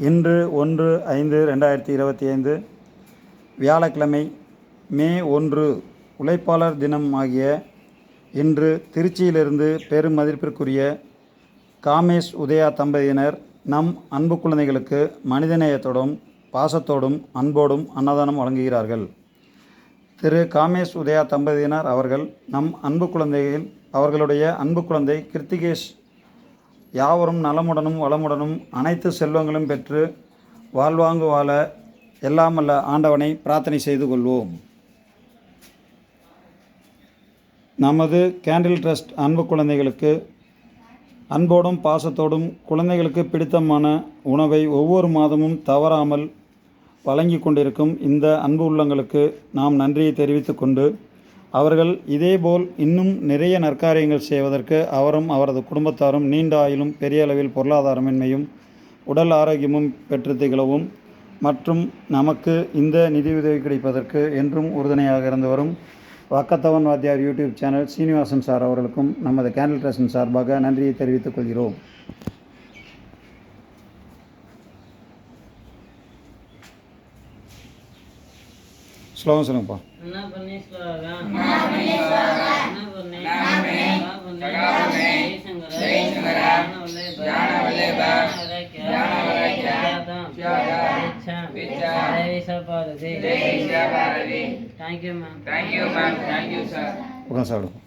இன்று 1/5/2025 வியாழக்கிழமை மே 1 உழைப்பாளர் தினம் ஆகிய இன்று திருச்சியிலிருந்து பெரும் மதிப்பிற்குரிய காமேஷ் உதயா தம்பதியினர் நம் அன்பு குழந்தைகளுக்கு மனிதநேயத்தோடும் பாசத்தோடும் அன்போடும் அன்னதானம் வழங்குகிறார்கள். திரு காமேஷ் உதயா தம்பதியினர் அவர்கள் நம் அன்பு குழந்தைகள் அவர்களுடைய அன்பு குழந்தை கிருத்திகேஷ் யாவரும் நலமுடனும் வளமுடனும் அனைத்து செல்வங்களும் பெற்று வாழ்வாங்கு வாழ எல்லாம் வல்ல ஆண்டவனை பிரார்த்தனை செய்து கொள்வோம். நமது கேண்டில் ட்ரஸ்ட் அன்பு குழந்தைகளுக்கு அன்போடும் பாசத்தோடும் குழந்தைகளுக்கு பிடித்தமான உணவை ஒவ்வொரு மாதமும் தவறாமல் வழங்கி கொண்டிருக்கும் இந்த அன்பு உள்ளங்களுக்கு நாம் நன்றியை தெரிவித்து கொண்டு அவர்கள் இதேபோல் இன்னும் நிறைய நற்காரியங்கள் செய்வதற்கு அவரும் அவரது குடும்பத்தாரும் நீண்ட ஆயுளும் பெரிய அளவில் பொருளாதாரமின்மையும் உடல் ஆரோக்கியமும் பெற்று திகழவும் மற்றும் நமக்கு இந்த நிதியுதவி கிடைப்பதற்கு என்றும் உறுதுணையாக இருந்து வரும் வக்கத்தவன் வாத்தியார் யூடியூப் சேனல் சீனிவாசன் சார் அவர்களுக்கும் நமது கேண்டில் ட்ரஸ்டின் சார்பாக நன்றியை தெரிவித்துக் கொள்கிறோம். ஸ்லோகம் சொல்லுங்கப்பா. Thank you, ma'am. Thank you, sir.